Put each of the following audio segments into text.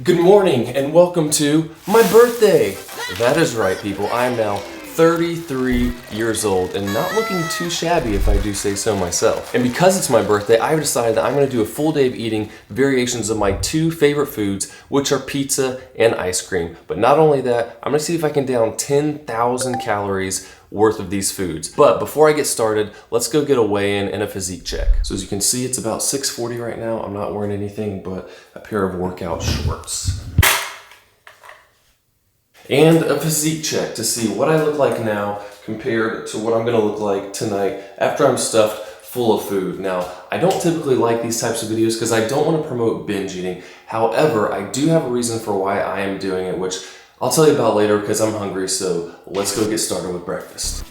Good morning and welcome to my birthday. That is right, people. I am now 33 years old and not looking too shabby if I do say so myself. And because it's my birthday, I've decided that I'm going to do a full day of eating variations of my two favorite foods, which are pizza and ice cream. But not only that, I'm going to see if I can down 10,000 calories worth of these foods. But before I get started, let's go get a weigh-in and a physique check. So as you can see, it's about 6:40 right now. I'm not wearing anything but a pair of workout shorts. And a physique check to see what I look like now compared to what I'm gonna look like tonight after I'm stuffed full of food. Now, I don't typically like these types of videos because I don't want to promote binge eating. However, I do have a reason for why I am doing it, which I'll tell you about later because I'm hungry, so let's go get started with breakfast.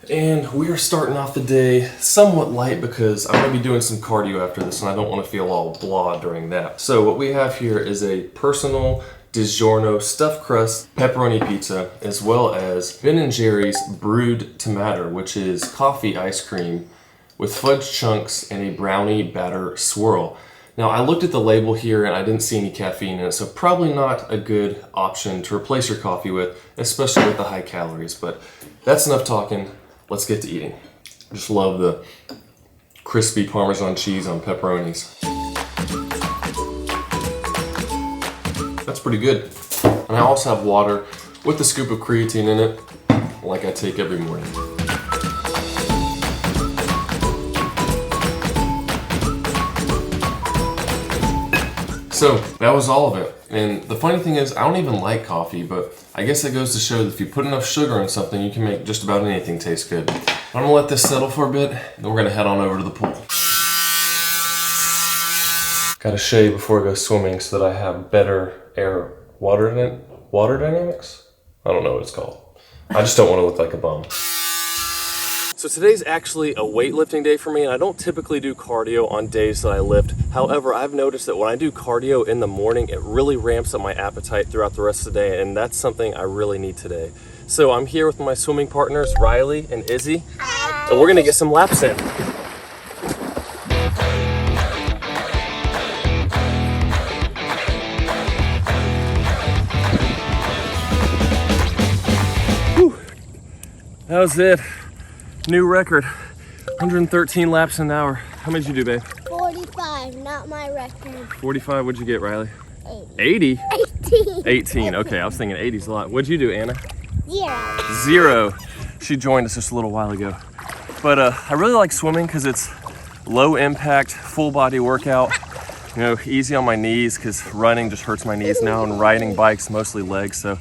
And we are starting off the day somewhat light because I'm going to be doing some cardio after this and I don't want to feel all blah during that. So what we have here is a personal DiGiorno stuffed crust pepperoni pizza, as well as Ben & Jerry's brewed tomato, which is coffee ice cream with fudge chunks and a brownie batter swirl. Now, I looked at the label here and I didn't see any caffeine in it, so probably not a good option to replace your coffee with, especially with the high calories. But that's enough talking. Let's get to eating. I just love the crispy Parmesan cheese on pepperonis. That's pretty good. And I also have water with a scoop of creatine in it, like I take every morning. So that was all of it. And the funny thing is, I don't even like coffee, but I guess it goes to show that if you put enough sugar in something, you can make just about anything taste good. I'm gonna let this settle for a bit, then we're gonna head on over to the pool. Gotta shave before I go swimming so that I have better water dynamics? I don't know what it's called. I just don't want to look like a bum. So today's actually a weightlifting day for me, and I don't typically do cardio on days that I lift. However, I've noticed that when I do cardio in the morning, it really ramps up my appetite throughout the rest of the day, and that's something I really need today. So I'm here with my swimming partners, Riley and Izzy, and we're gonna get some laps in. Whew. That was it. New record, 113 laps an hour. How many did you do, babe? 45, not my record. 45, what'd you get, Riley? 80. 80? 18, okay, I was thinking 80's a lot. What'd you do, Anna? 0. 0. She joined us just a little while ago. But I really like swimming because it's low impact, full body workout. You know, easy on my knees because running just hurts my knees now, and riding bikes, mostly legs, so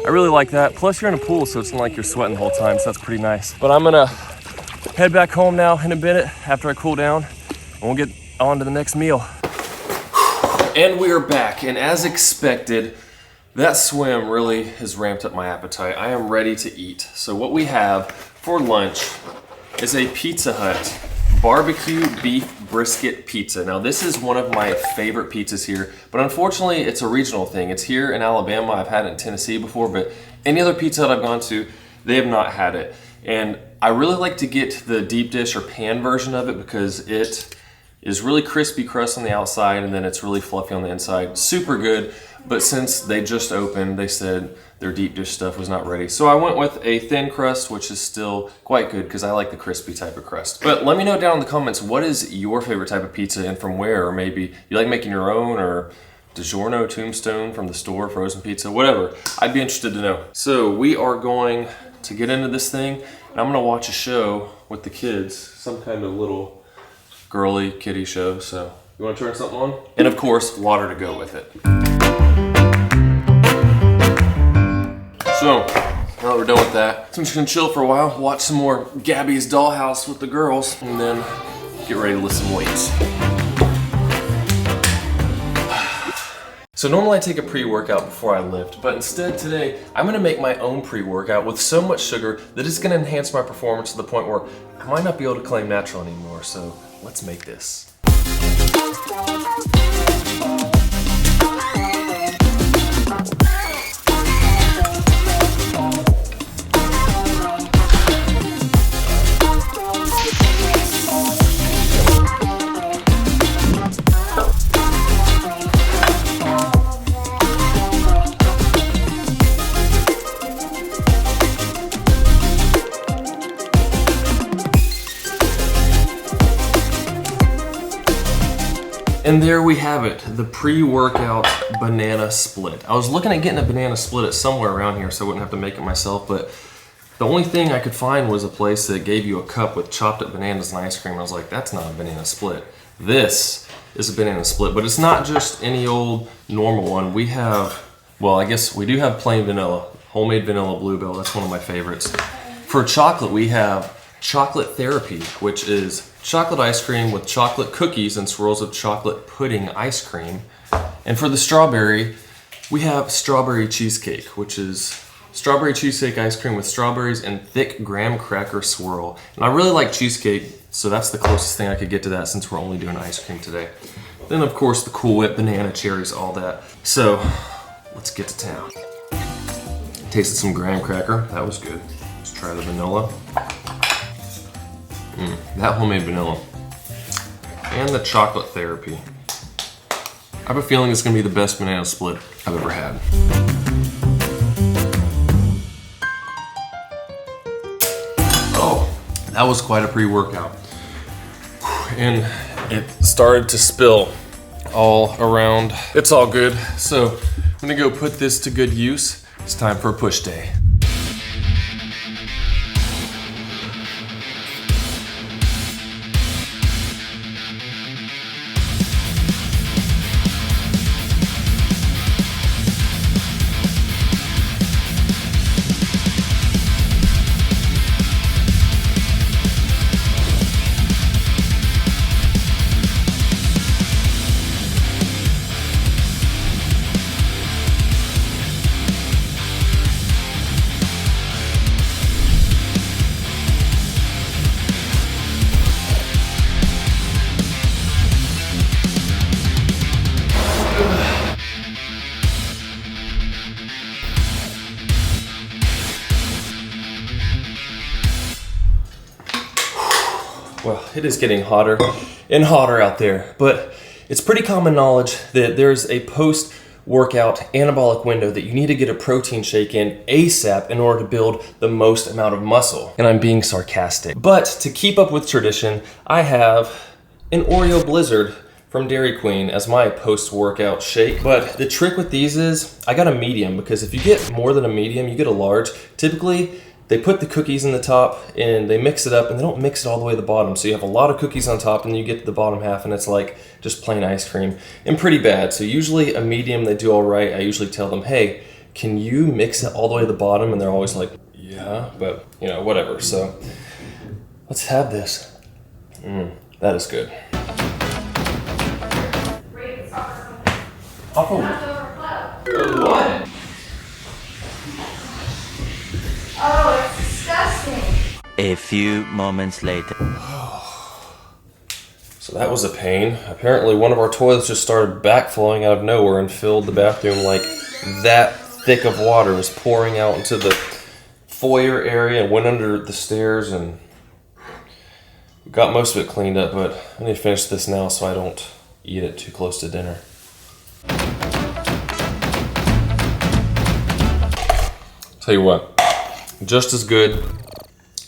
I really like that. Plus you're in a pool, so it's not like you're sweating the whole time, so that's pretty nice. But I'm gonna head back home now in a bit after I cool down, and we'll get on to the next meal. And we are back, and as expected, that swim really has ramped up my appetite. I am ready to eat. So what we have for lunch is a Pizza Hut barbecue beef brisket pizza. Now this is one of my favorite pizzas here, but unfortunately it's a regional thing. It's here in Alabama. I've had it in Tennessee before, but any other Pizza Hut I've gone to, they have not had it. And I really like to get the deep dish or pan version of it because it is really crispy crust on the outside and then it's really fluffy on the inside. Super good, but since they just opened, they said their deep dish stuff was not ready. So I went with a thin crust, which is still quite good because I like the crispy type of crust. But let me know down in the comments, what is your favorite type of pizza and from where? Or maybe you like making your own, or DiGiorno, Tombstone from the store, frozen pizza, whatever. I'd be interested to know. So we are going to get into this thing, and I'm gonna watch a show with the kids, some kind of little girly kiddie show. So you wanna turn something on? And of course, water to go with it. So, now that we're done with that, I'm just gonna chill for a while, watch some more Gabby's Dollhouse with the girls, and then get ready to lift some weights. So normally I take a pre-workout before I lift, but instead today, I'm gonna make my own pre-workout with so much sugar that it's gonna enhance my performance to the point where I might not be able to claim natural anymore, so let's make this. And there we have it, the pre-workout banana split. I was looking at getting a banana split at somewhere around here so I wouldn't have to make it myself, but the only thing I could find was a place that gave you a cup with chopped up bananas and ice cream. I was like, that's not a banana split. This is a banana split, but it's not just any old normal one. We have, well, I guess we do have plain vanilla, homemade vanilla bluebell. That's one of my favorites. For chocolate, we have chocolate therapy, which is chocolate ice cream with chocolate cookies and swirls of chocolate pudding ice cream. And for the strawberry, we have strawberry cheesecake, which is strawberry cheesecake ice cream with strawberries and thick graham cracker swirl. And I really like cheesecake, so that's the closest thing I could get to that since we're only doing ice cream today. Then of course the Cool Whip, banana, cherries, all that. So let's get to town. Tasted some graham cracker, that was good. Let's try the vanilla. That homemade vanilla. And the chocolate therapy. I have a feeling it's gonna be the best banana split I've ever had. Oh, that was quite a pre-workout. And it started to spill all around. It's all good. So I'm gonna go put this to good use. It's time for a push day. Well, it is getting hotter and hotter out there, but it's pretty common knowledge that there's a post-workout anabolic window that you need to get a protein shake in ASAP in order to build the most amount of muscle. And I'm being sarcastic. But to keep up with tradition, I have an Oreo Blizzard from Dairy Queen as my post-workout shake. But the trick with these is I got a medium, because if you get more than a medium, you get a large. Typically, they put the cookies in the top and they mix it up, and they don't mix it all the way to the bottom. So you have a lot of cookies on top and you get to the bottom half and it's like just plain ice cream and pretty bad. So usually a medium, they do all right. I usually tell them, hey, can you mix it all the way to the bottom? And they're always like, yeah, but you know, whatever. So let's have this. That is good. What? Oh, it's disgusting. A few moments later. So that was a pain. Apparently one of our toilets just started backflowing out of nowhere and filled the bathroom like that thick of water. It was pouring out into the foyer area and went under the stairs, and got most of it cleaned up, but I need to finish this now so I don't eat it too close to dinner. Tell you what. Just as good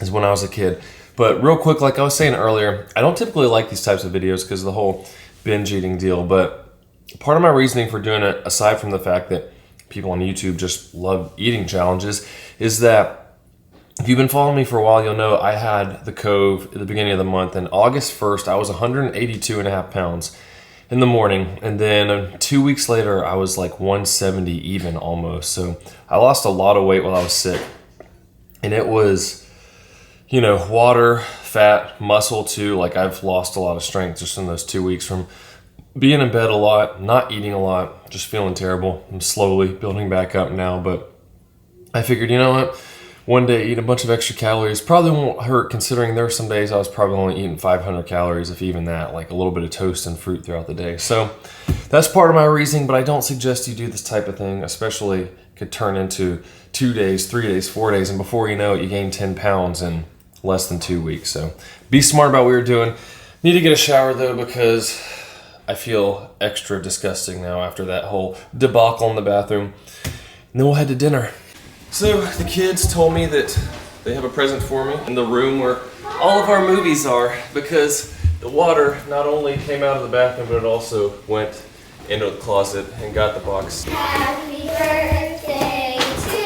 as when I was a kid. But real quick, like I was saying earlier, I don't typically like these types of videos because of the whole binge eating deal, but part of my reasoning for doing it, aside from the fact that people on YouTube just love eating challenges, is that if you've been following me for a while, you'll know I had the Cove at the beginning of the month, and August 1st, I was 182.5 pounds in the morning, and then 2 weeks later, I was like 170 even almost. So I lost a lot of weight while I was sick. And it was, you know, water, fat, muscle too. Like I've lost a lot of strength just in those 2 weeks from being in bed a lot, not eating a lot, just feeling terrible. I'm slowly building back up now, but I figured, you know what? One day eat a bunch of extra calories probably won't hurt, considering there were some days I was probably only eating 500 calories, if even that, like a little bit of toast and fruit throughout the day. So that's part of my reasoning, but I don't suggest you do this type of thing, especially could turn into 2 days, 3 days, 4 days, and before you know it, you gain 10 pounds in less than 2 weeks. So be smart about what you're doing. Need to get a shower though, because I feel extra disgusting now after that whole debacle in the bathroom. And then we'll head to dinner. So the kids told me that they have a present for me in the room where all of our movies are, because The water not only came out of the bathroom, but it also went into the closet and got the box. Happy birthday to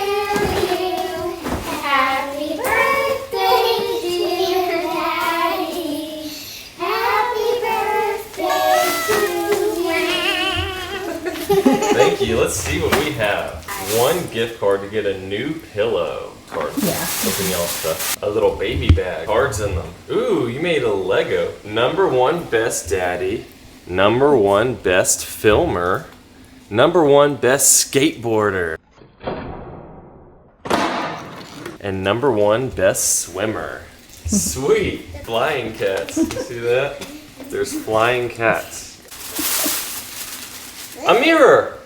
you. Happy birthday, dear Daddy. Happy birthday to you. Thank you. Let's see what we have. One gift card to get a new pillow. Card. Yeah. Open y'all stuff. A little baby bag. Cards in them. Ooh, you made a Lego. Number 1 best daddy. Number 1 best filmer. Number 1 best skateboarder. And number 1 best swimmer. Sweet. Flying cats. You see that? There's flying cats. A mirror.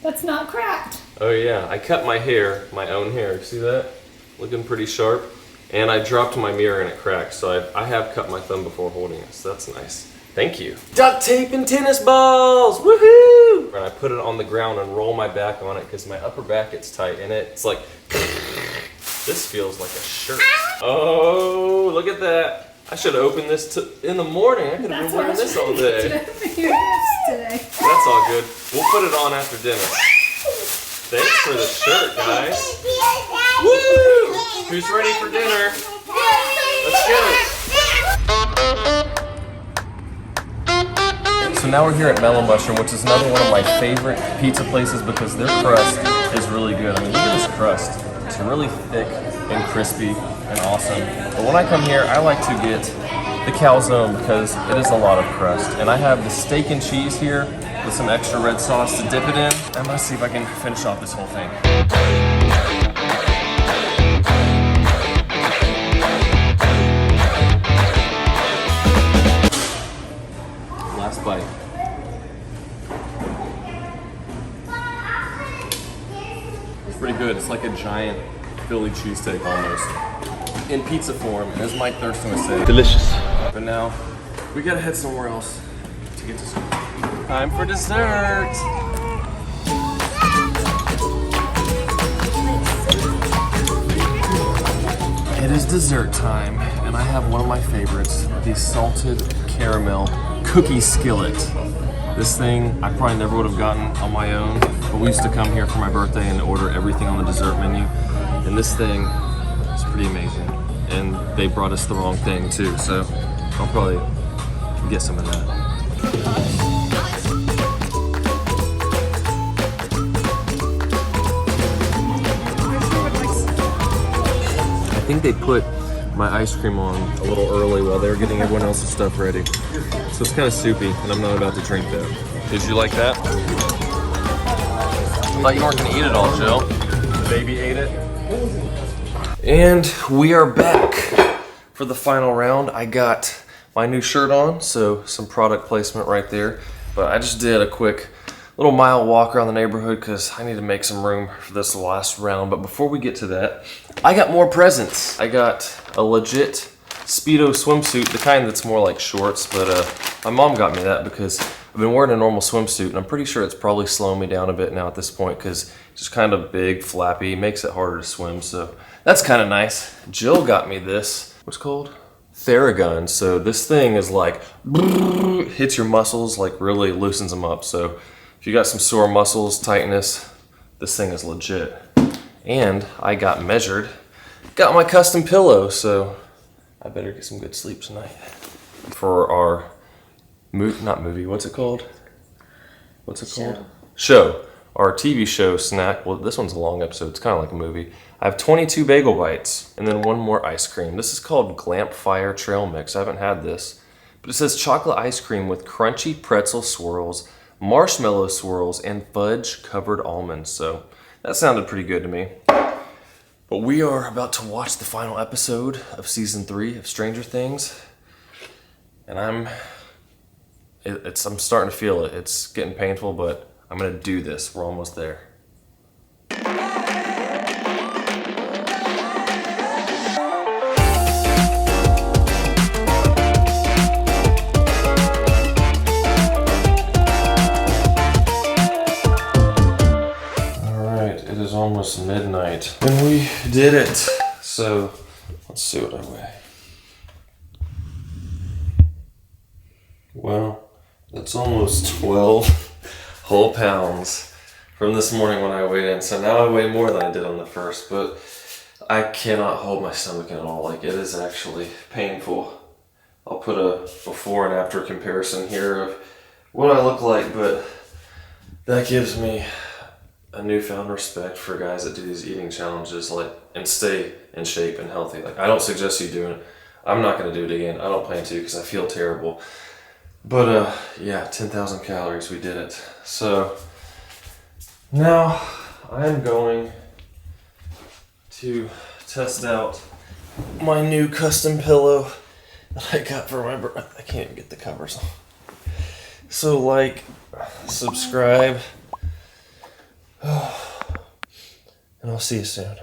That's not cracked. Oh yeah, I cut my hair, my own hair. See that? Looking pretty sharp. And I dropped my mirror and it cracked. So I have cut my thumb before holding it. So that's nice. Thank you. Duct tape and tennis balls. Woohoo! And I put it on the ground and roll my back on it because my upper back gets tight and it's like, this feels like a shirt. Oh, look at that. I should have opened this in the morning. I could have been wearing this all day. That's all good. We'll put it on after dinner. Thanks for the shirt, guys. Woo! Who's ready for dinner? Let's go. So now we're here at Mellow Mushroom, which is another one of my favorite pizza places because their crust is really good. I mean, look at this crust. It's really thick and crispy and awesome. But when I come here, I like to get the calzone because it is a lot of crust. And I have the steak and cheese here with some extra red sauce to dip it in. I'm gonna see if I can finish off this whole thing. Last bite. It's pretty good. It's like a giant Philly cheesesteak almost. In pizza form, as Mike Thurston would say. Delicious. But now, we gotta head somewhere else to get to school. Time for dessert! It is dessert time, and I have one of my favorites, the salted caramel cookie skillet. This thing I probably never would have gotten on my own, but we used to come here for my birthday and order everything on the dessert menu. And this thing is pretty amazing. And they brought us the wrong thing too, so I'll probably get some of that. I think they put my ice cream on a little early while they were getting everyone else's stuff ready. So it's kind of soupy, and I'm not about to drink that. Did you like that? I thought you weren't gonna eat it all, Jill. The baby ate it. And we are back for the final round. I got my new shirt on, so some product placement right there. But I just did a quick little mile walk around the neighborhood because I need to make some room for this last round. But before we get to that, I got more presents. I got a legit Speedo swimsuit, the kind that's more like shorts, but my mom got me that because I've been wearing a normal swimsuit and I'm pretty sure it's probably slowing me down a bit now at this point because it's just kind of big, flappy, makes it harder to swim, so that's kind of nice. Jill got me this, what's it called? Theragun. So this thing is like, hits your muscles, like really loosens them up. So if you got some sore muscles, tightness, this thing is legit. And I got measured, got my custom pillow, so I better get some good sleep tonight. For our what's it called? Show. Our TV show snack, well this one's a long episode, it's kind of like a movie. I have 22 bagel bites and then one more ice cream. This is called Glamp Fire Trail Mix. I haven't had this, but it says chocolate ice cream with crunchy pretzel swirls, marshmallow swirls, and fudge covered almonds. So that sounded pretty good to me. But we are about to watch the final episode of season 3 of Stranger Things. And I'm starting to feel it. It's getting painful, but I'm gonna do this. We're almost there. It is almost midnight and we did it. So let's see what I weigh. Well, that's almost 12 whole pounds from this morning when I weighed in. So now I weigh more than I did on the first, but I cannot hold my stomach at all. Like, it is actually painful. I'll put a before and after comparison here of what I look like, but that gives me a newfound respect for guys that do these eating challenges, like, and stay in shape and healthy. Like, I don't suggest you doing it. I'm not going to do it again. I don't plan to because I feel terrible. But yeah, 10,000 calories, we did it. So now I am going to test out my new custom pillow that I got for my birthday. I can't even get the covers on. So like, subscribe, and I'll see you soon.